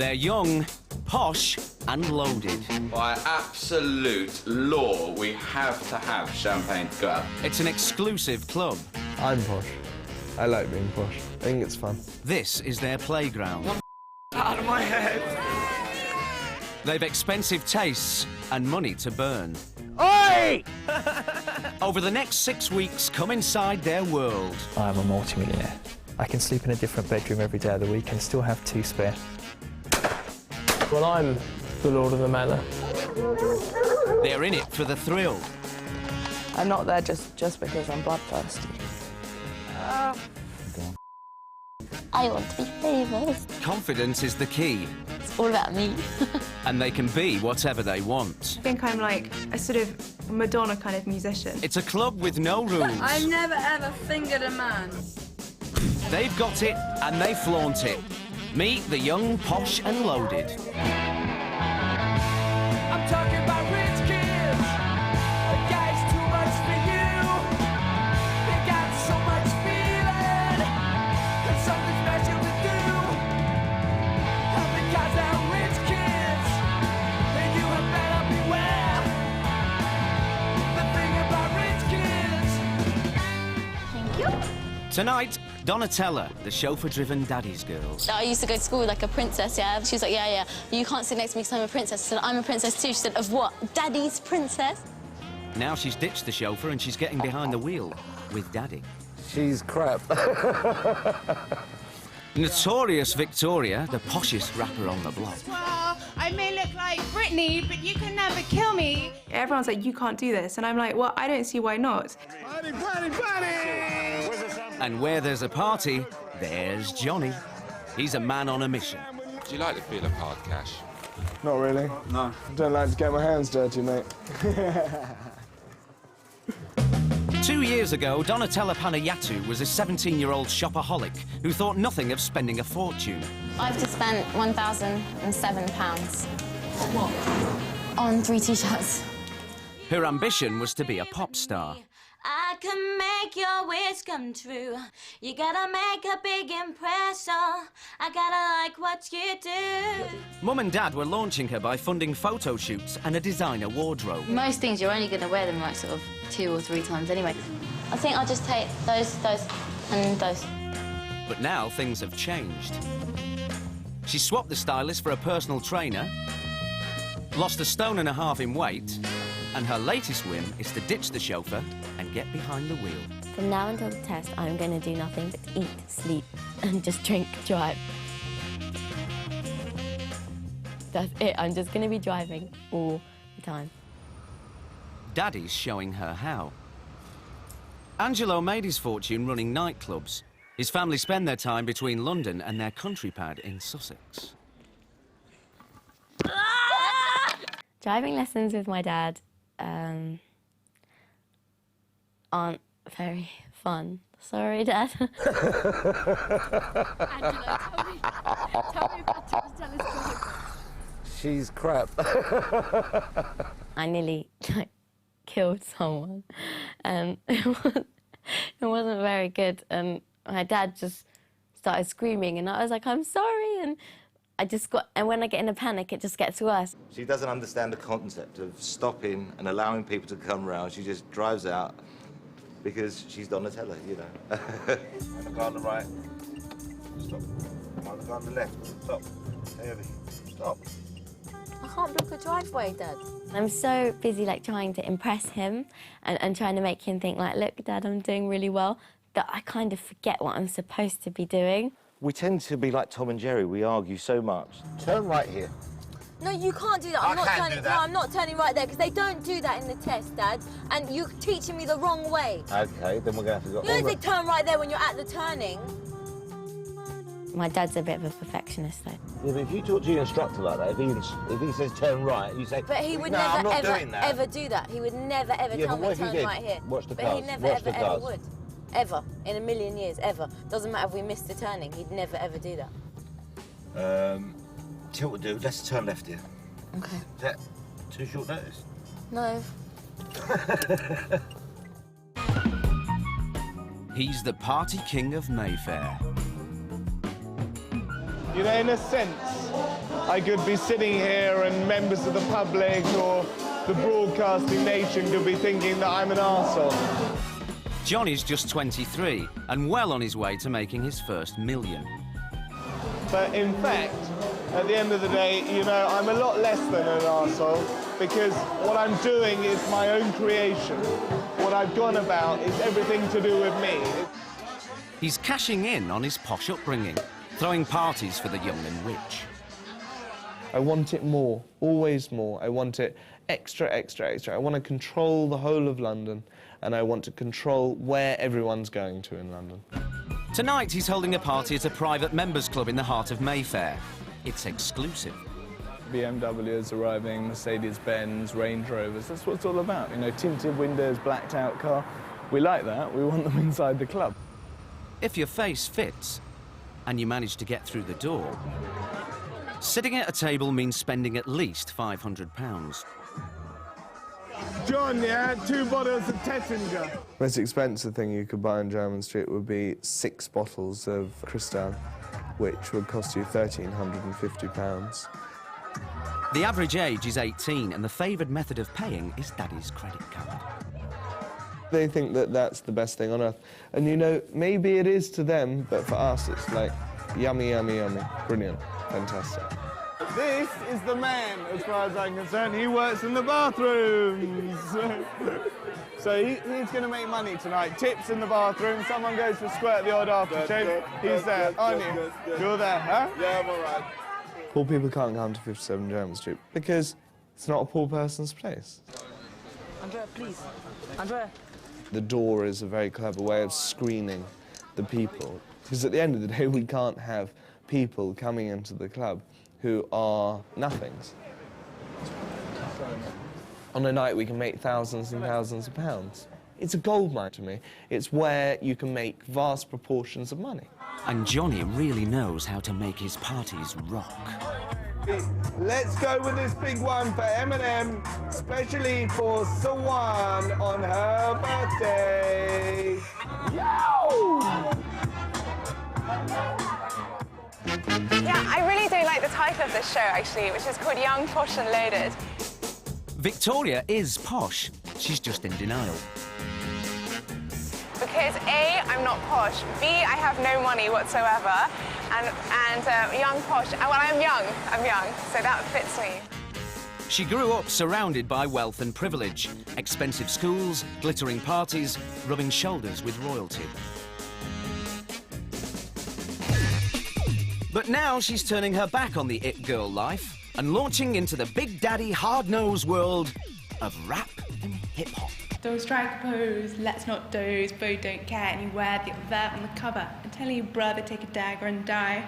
They're young, posh and loaded. By absolute law, we have to have champagne to go out. It's an exclusive club. I'm posh. I like being posh. I think it's fun. This is their playground. Out of my head. They've expensive tastes and money to burn. Oi! Over the next 6 weeks, come inside their world. I'm a multi-millionaire. I can sleep in a different bedroom every day of the week and still have 2 spare. Well, I'm the Lord of the Manor. They're in it for the thrill. I'm not there just because I'm bloodthirsty. I want to be famous. Confidence is the key. It's all about me. And they can be whatever they want. I think I'm like a sort of Madonna kind of musician. It's a club with no rules. I've never ever fingered a man. They've got it and they flaunt it. Meet the young, posh and loaded. I'm talking about rich kids. Guys, too much for you. They got so much feeling. There's something special to do. And because they're rich kids, then you had better beware. The thing about rich kids. Thank you. Tonight, Donatella, the chauffeur-driven daddy's girl. I used to go to school like a princess, yeah? She was like, yeah, you can't sit next to me because I'm a princess. I said, I'm a princess too. She said, of what? Daddy's princess? Now she's ditched the chauffeur and she's getting behind the wheel with daddy. She's crap. Notorious Victoria, the poshest rapper on the block. Well, I may look like Britney, but you can never kill me. Everyone's like, you can't do this. And I'm like, well, I don't see why not. Party, party, party! And where there's a party, there's Johnny. He's a man on a mission. Do you like the feel of hard cash? Not really. No. I don't like to get my hands dirty, mate. 2 years ago, Donatella Panayatu was a 17-year-old shopaholic who thought nothing of spending a fortune. I've just spent £1,007. What? On 3 T-shirts. Her ambition was to be a pop star. I can make your wish come true. You gotta make a big impression. I gotta like what you do. Mum and Dad were launching her by funding photo shoots and a designer wardrobe. Most things you're only gonna wear them like sort of 2 or 3 times anyway. I think I'll just take those, and those. But now things have changed. She swapped the stylist for a personal trainer, lost 1.5 stones in weight, and her latest whim is to ditch the chauffeur and get behind the wheel. From now until the test, I'm going to do nothing but eat, sleep, and just drink, drive. That's it. I'm just going to be driving all the time. Daddy's showing her how. Angelo made his fortune running nightclubs. His family spend their time between London and their country pad in Sussex. Driving lessons with my dad aren't very fun. Sorry, Dad. Angela, tell me about Della's. She's crap. I nearly killed someone, and it wasn't very good. And my dad just started screaming, and I was like, "I'm sorry," and and when I get in a panic, it just gets worse. She doesn't understand the concept of stopping and allowing people to come round. She just drives out because she's Donatella, you know. I'm gonna go on the right. Stop. I'm gonna go on the left. Stop. Heavy. Stop. I can't block a driveway, Dad. I'm so busy, like, trying to impress him and trying to make him think, like, look, Dad, I'm doing really well, that I kind of forget what I'm supposed to be doing. We tend to be like Tom and Jerry. We argue so much. Turn right here. No, you can't do that. I'm not turning right there, because they don't do that in the test, Dad. And you're teaching me the wrong way. Okay, then we're going to have to go... You know they turn right there when you're at the turning? My dad's a bit of a perfectionist, though. Yeah, but if you talk to your instructor like that, if he says turn right, you say... But he would no, never, ever do that. He would never, ever tell me to turn right here. Watch the cars. But he never, ever would. Ever. In a million years, ever. Doesn't matter if we missed the turning. He'd never, ever do that. Tell you what we'll do. Let's turn left here. Okay. Is that too short notice? No. He's the party king of Mayfair. You know, in a sense, I could be sitting here and members of the public or the broadcasting nation could be thinking that I'm an arsehole. Johnny's just 23 and well on his way to making his first million. But in fact, at the end of the day, you know, I'm a lot less than an arsehole because what I'm doing is my own creation. What I've gone about is everything to do with me. He's cashing in on his posh upbringing, throwing parties for the young and rich. I want it more, always more. I want it extra, extra, extra. I want to control the whole of London, and I want to control where everyone's going to in London. Tonight, he's holding a party at a private members' club in the heart of Mayfair. It's exclusive. BMWs arriving, Mercedes-Benz, Range Rovers, that's what it's all about. You know, tinted windows, blacked out car. We like that, we want them inside the club. If your face fits, and you manage to get through the door, sitting at a table means spending at least £500. John, yeah, 2 bottles of Tettinger. Most expensive thing you could buy on Jermyn Street would be 6 bottles of Cristal, which would cost you £1,350. The average age is 18, and the favoured method of paying is Daddy's credit card. They think that that's the best thing on earth. And you know, maybe it is to them, but for us it's like, yummy, yummy, yummy. Brilliant. Fantastic. This is the man, as far as I'm concerned. He works in the bathrooms. So he's going to make money tonight. Tips in the bathroom. Someone goes to squirt the odd aftershave. He's there, aren't you? You're there, huh? Yeah, I'm all right. Poor people can't come to 57 Jermyn Street because it's not a poor person's place. Andrea, please. Andrea. The door is a very clever way of screening the people. Because at the end of the day, we can't have people coming into the club who are nothings. On a night, we can make thousands and thousands of pounds. It's a goldmine to me. It's where you can make vast proportions of money. And Johnny really knows how to make his parties rock. Let's go with this big one for Eminem, especially for Sawan on her birthday. Yo! Yeah, I really do like the title of this show, actually, which is called Young, Posh and Loaded. Victoria is posh. She's just in denial. Because A, I'm not posh, B, I have no money whatsoever, and young, posh, well, I'm young, so that fits me. She grew up surrounded by wealth and privilege, expensive schools, glittering parties, rubbing shoulders with royalty. But now she's turning her back on the it girl life and launching into the big daddy hard-nosed world of rap and hip-hop. Don't strike a pose, let's not doze, Bo don't care anywhere, the there on the cover. I'm telling you, brother, take a dagger and die.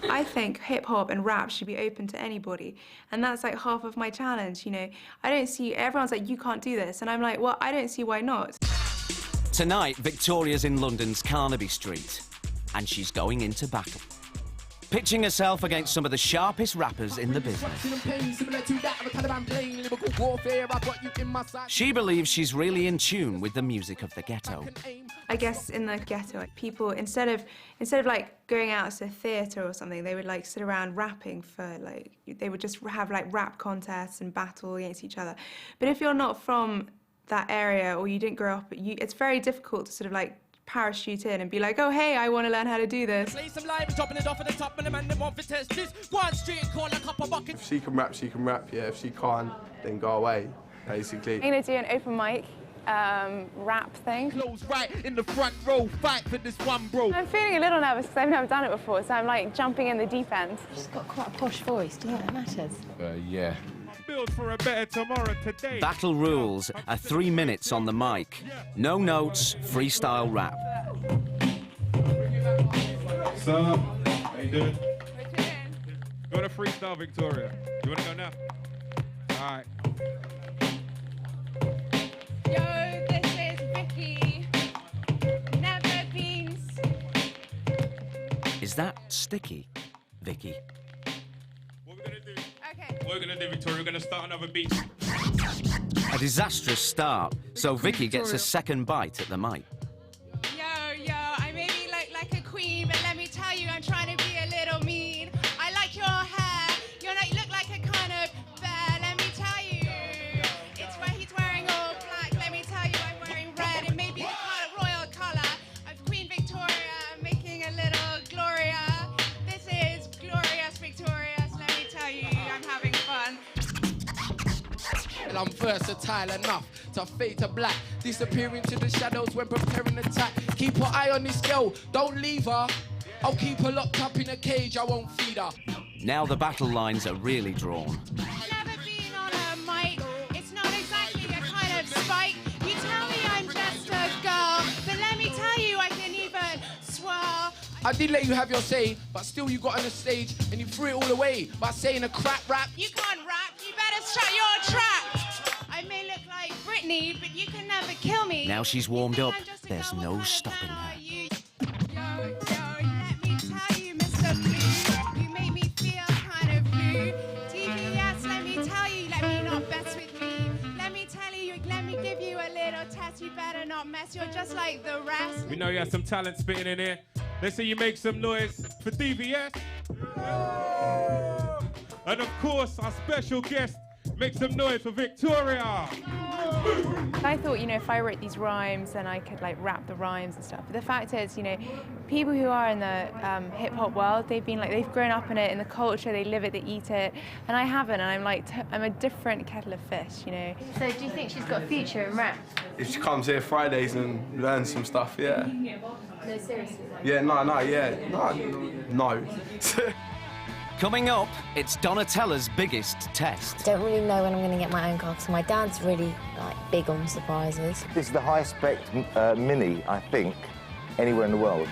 I think hip-hop and rap should be open to anybody, and that's like half of my challenge, you know. I don't see, everyone's like, you can't do this, and I'm like, well, I don't see why not. Tonight, Victoria's in London's Carnaby Street, and she's going into battle, pitching herself against some of the sharpest rappers in the business. She believes she's really in tune with the music of the ghetto. I guess in the ghetto, people, instead of like going out to a theatre or something, they would like sit around rapping for like, they would just have like rap contests and battle against each other. But if you're not from that area or you didn't grow up, it's very difficult to sort of like parachute in and be like, oh hey, I want to learn how to do this. If she can rap, yeah. If she can't, then go away, basically. I'm going to do an open mic rap thing. Close right in the front row, fight for this one, bro. I'm feeling a little nervous because I've never done it before, so I'm like jumping in the deep end. She's got quite a posh voice, do you think that matters? Yeah. Build for a better tomorrow today. Battle rules are 3 minutes on the mic. No notes, freestyle rap. What's up? How you doing? Go to freestyle, Victoria. You want to go now? All right. Yo, this is Vicky. Never beans. Is that sticky, Vicky? What we're going to do? Okay. What we're going to do, Victoria, we're going to start another beat. A disastrous start, so Vicky gets a second bite at the mic. Yo, I maybe look like a queen, but I'm versatile enough to fade to black, disappear into the shadows when preparing attack. Keep an eye on this girl, don't leave her. I'll keep her locked up in a cage, I won't feed her. Now the battle lines are really drawn. Never been on a mic. It's not exactly a kind of spike. You tell me I'm just a girl, but let me tell you I can even swear. I did let you have your say, but still you got on the stage and you threw it all away by saying a crap rap. You can't rap, you better shut your trap. I may look like Britney, but you can never kill me. Now she's warmed up, there's no stopping her. Yo, let me tell you, Mr. Blue, you make me feel kind of blue. TBS, let me tell you, let me not mess with me. Let me tell you, let me give you a little test, you better not mess, you're just like the rest. We know you have some talent spitting in here. Let's see you make some noise for DVS. And of course, our special guest, make some noise for Victoria. I thought, you know, if I wrote these rhymes, then I could like rap the rhymes and stuff. But the fact is, you know, people who are in the hip hop world, they've grown up in it, in the culture, they live it, they eat it, and I haven't. And I'm like, I'm a different kettle of fish, you know. So do you think she's got a future in rap? If she comes here Fridays and learns some stuff, yeah. No, seriously. Yeah, no. Coming up, it's Donatella's biggest test. Don't really know when I'm going to get my own car because my dad's really big on surprises. This is the high-spec Mini, I think, anywhere in the world.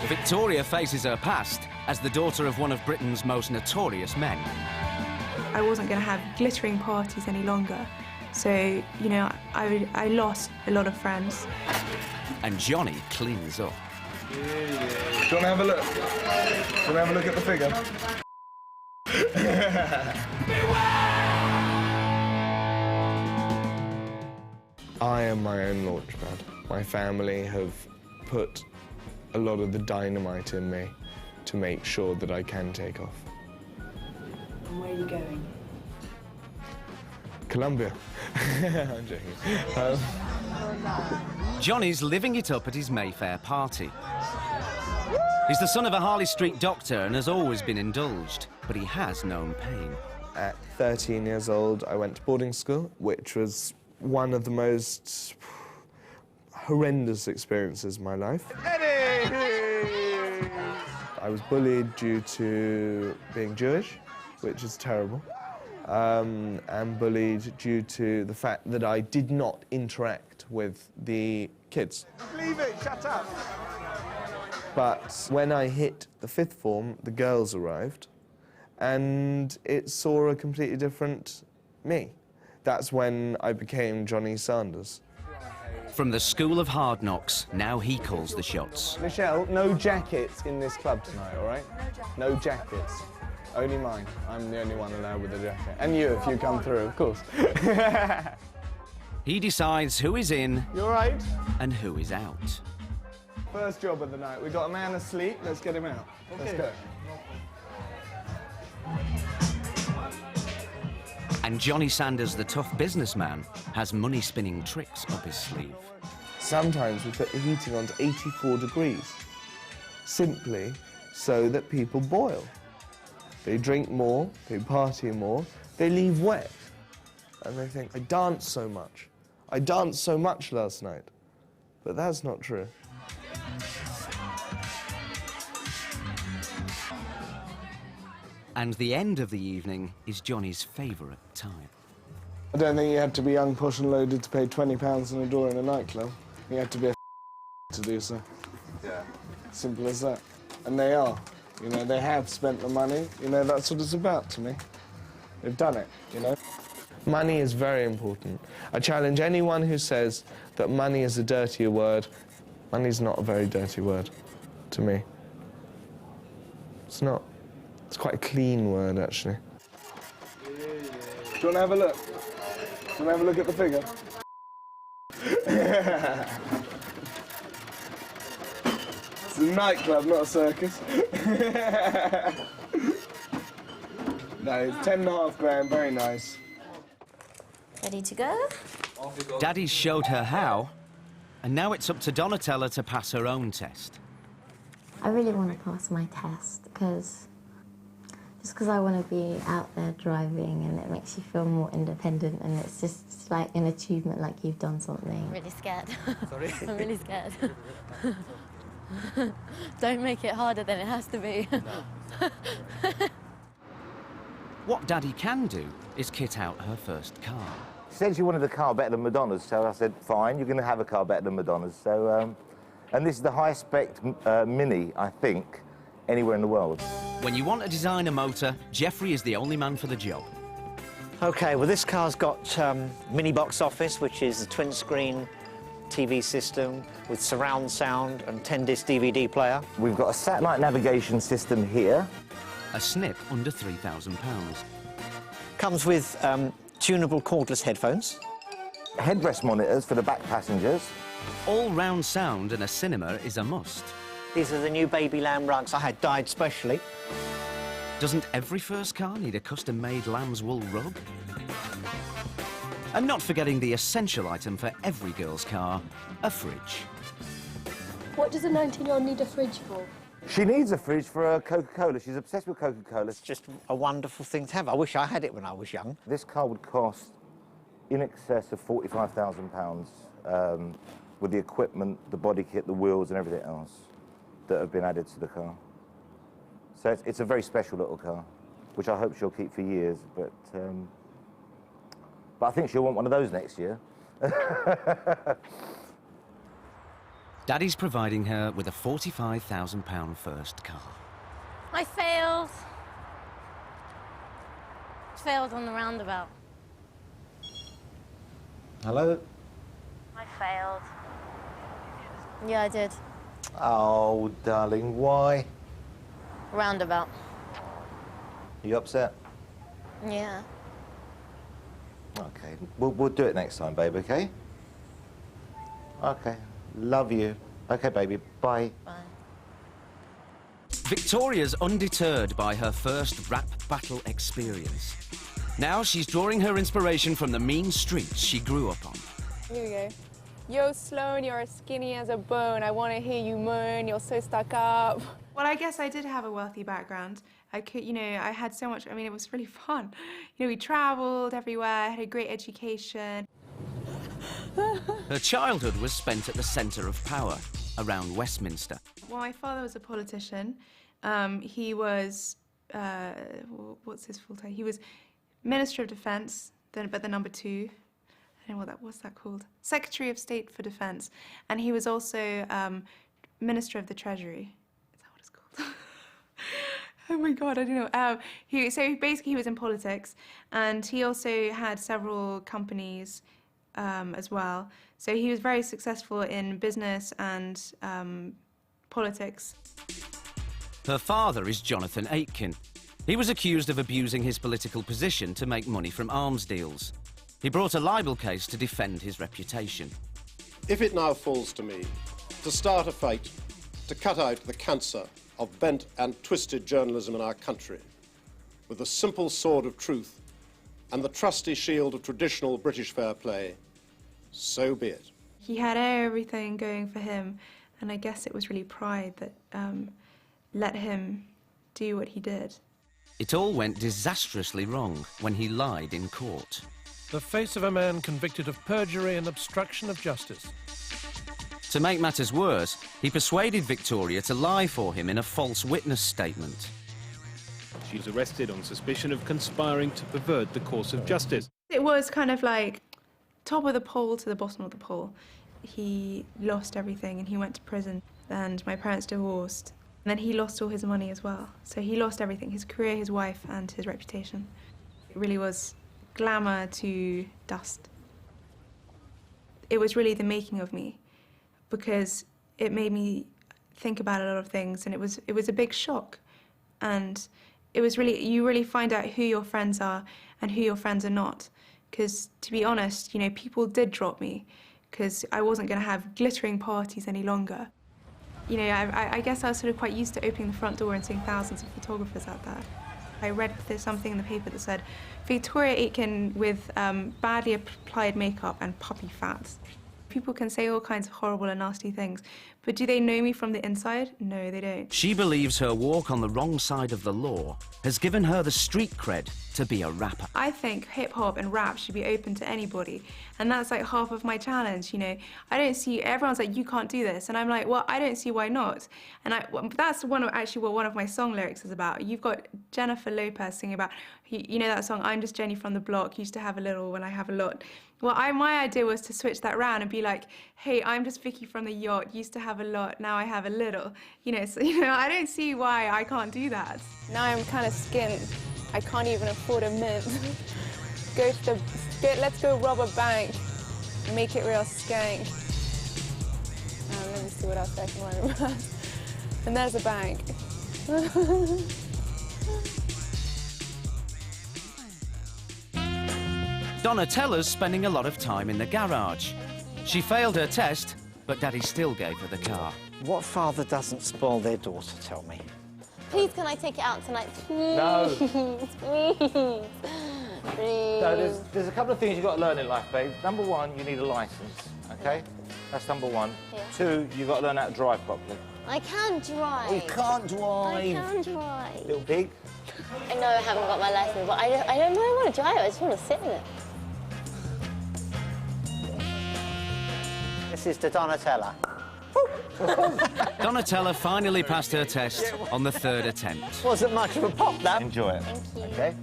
Victoria faces her past as the daughter of one of Britain's most notorious men. I wasn't going to have glittering parties any longer. So, you know, I lost a lot of friends. And Johnny cleans up. Do you want to have a look? Do you want to have a look at the figure? I am my own launchpad. My family have put a lot of the dynamite in me to make sure that I can take off. And where are you going? Colombia. I'm joking. Johnny's living it up at his Mayfair party. He's the son of a Harley Street doctor and has always been indulged, but he has known pain. At 13 years old, I went to boarding school, which was one of the most horrendous experiences of my life. I was bullied due to being Jewish, which is terrible, and bullied due to the fact that I did not interact with the kids. Leave it, shut up. But when I hit the 5th form, the girls arrived, and it saw a completely different me. That's when I became Johnny Sanders. From the school of hard knocks, now he calls the shots. Michelle, no jackets in this club tonight, all right? No jackets. Only mine. I'm the only one allowed with a jacket. And you, if you come through, of course. He decides who is in You all right? and who is out. First job of the night. We got a man asleep. Let's get him out. Let's go. And Johnny Sanders, the tough businessman, has money-spinning tricks up his sleeve. Sometimes we put the heating on to 84 degrees, simply so that people boil. They drink more, they party more, they leave wet. And they think, I danced so much. I danced so much last night. But that's not true. And the end of the evening is Johnny's favourite time. I don't think you had to be young, posh and loaded to pay £20 in a door in a nightclub. You had to be a to do so. Yeah. Simple as that. And they are. You know, they have spent the money. You know, that's what it's about to me. They've done it, you know. Money is very important. I challenge anyone who says that money is a dirty word. Money's not a very dirty word to me. It's not. It's quite a clean word, actually. Do you want to have a look? Do you want to have a look at the figure? It's a nightclub, not a circus. No, it's 10.5 grand, very nice. Ready to go? Daddy's showed her how, and now it's up to Donatella to pass her own test. I really want to pass my test because Just because I want to be out there driving, and it makes you feel more independent, and it's just like an achievement, like you've done something. I'm really scared. Sorry? I'm really scared. Don't make it harder than it has to be. No. What Daddy can do is kit out her first car. She said she wanted a car better than Madonna's, so I said, fine, you're going to have a car better than Madonna's. So, and this is the high-spec Mini, I think, anywhere in the world. When you want to design a motor, Jeffrey is the only man for the job. OK, well, this car's got mini box office, which is a twin-screen TV system with surround sound and 10-disc DVD player. We've got a satellite navigation system here. A snip under £3,000. Comes with tunable cordless headphones. Headrest monitors for the back passengers. All-round sound in a cinema is a must. These are the new baby lamb rugs I had dyed specially. Doesn't every first car need a custom-made lamb's wool rug? And not forgetting the essential item for every girl's car, a fridge. What does a 19-year-old need a fridge for? She needs a fridge for her Coca-Cola. She's obsessed with Coca-Cola. It's just a wonderful thing to have. I wish I had it when I was young. This car would cost in excess of £45,000 with the equipment, the body kit, the wheels and everything else that have been added to the car. So it's a very special little car, which I hope she'll keep for years, but I think she'll want one of those next year. Daddy's providing her with a £45,000 first car. I failed. Failed on the roundabout. Hello? I failed. Yeah, I did. Oh, darling, why? Roundabout. You upset? Yeah. Okay, we'll do it next time, babe, okay? Okay, love you. Okay, baby, bye. Bye. Victoria's undeterred by her first rap battle experience. Now she's drawing her inspiration from the mean streets she grew up on. Here we go. Yo, Sloan, you're as skinny as a bone. I want to hear you moan. You're so stuck up. Well, I guess I did have a wealthy background. I could, you know, I had so much, I mean, it was really fun. You know, we traveled everywhere, had a great education. Her childhood was spent at the centre of power, around Westminster. Well, my father was a politician. He was, what's his full title? He was Minister of Defence, but the number 2. I don't know what's that called? Secretary of State for Defence. And he was also Minister of the Treasury. Is that what it's called? Oh my God, I don't know. So basically he was in politics, and he also had several companies as well. So he was very successful in business and politics. Her father is Jonathan Aitken. He was accused of abusing his political position to make money from arms deals. He brought a libel case to defend his reputation. If it now falls to me to start a fight to cut out the cancer of bent and twisted journalism in our country with the simple sword of truth and the trusty shield of traditional British fair play, so be it. He had everything going for him, and I guess it was really pride that let him do what he did. It all went disastrously wrong when he lied in court. The face of a man convicted of perjury and obstruction of justice. To make matters worse, he persuaded Victoria to lie for him in a false witness statement. She was arrested on suspicion of conspiring to pervert the course of justice. It was kind of like top of the pole to the bottom of the pole. He lost everything and he went to prison, and my parents divorced. And then he lost all his money as well. So he lost everything, his career, his wife, and his reputation. It really was glamour to dust. It was really the making of me, because it made me think about a lot of things, and it was a big shock. And it was really, you really find out who your friends are and who your friends are not. Because to be honest, you know, people did drop me because I wasn't going to have glittering parties any longer. You know, I guess I was sort of quite used to opening the front door and seeing thousands of photographers out there. I read something in the paper that said, Victoria Aitken with badly applied makeup and puppy fat. People can say all kinds of horrible and nasty things, But do they know me from the inside? No, they don't. She believes her walk on the wrong side of the law has given her the street cred to be a rapper. I think hip-hop and rap should be open to anybody, and that's like half of my challenge, you know. I don't see, everyone's like, you can't do this, and I'm like, well, I don't see why not. And that's actually what one of my song lyrics is about. You've got Jennifer Lopez singing about, you know that song, I'm just Jenny from the block, used to have a little when I have a lot. Well, my idea was to switch that round and be like, hey, I'm just Vicky from the yacht, used to have a lot, now I have a little. You know, so, you know, I don't see why I can't do that. Now I'm kind of skint. I can't even afford a mint. Let's go rob a bank, make it real skank. Let me see what else I can remember. And there's a bank. Donatella's spending a lot of time in the garage. She failed her test, but Daddy still gave her the car. What father doesn't spoil their daughter, tell me? Please, can I take it out tonight? No. Please. Please. No, there's a couple of things you've got to learn in life, babe. Number one, you need a licence, okay? That's number one. Yeah. Two, you've got to learn how to drive properly. I can drive. Oh, you can't drive. I can drive. Little pig. I know I haven't got my license, but I don't know I want to drive. I just want to sit in it. This is to Donatella. Donatella finally passed her test on the 3rd attempt. Wasn't much of a pop, that. Enjoy it. Thank you. Okay?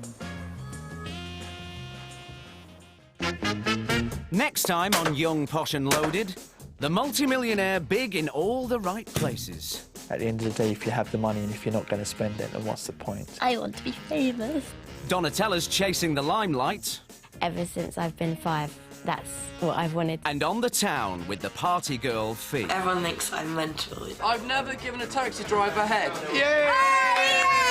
Next time on Young, Posh and Loaded, the multimillionaire big in all the right places. At the end of the day, if you have the money and if you're not going to spend it, then what's the point? I want to be famous. Donatella's chasing the limelight. Ever since I've been 5, that's what I've wanted. And on the town with the party girl Fee. Everyone thinks I'm mental. I've never given a taxi driver a head. Yeah!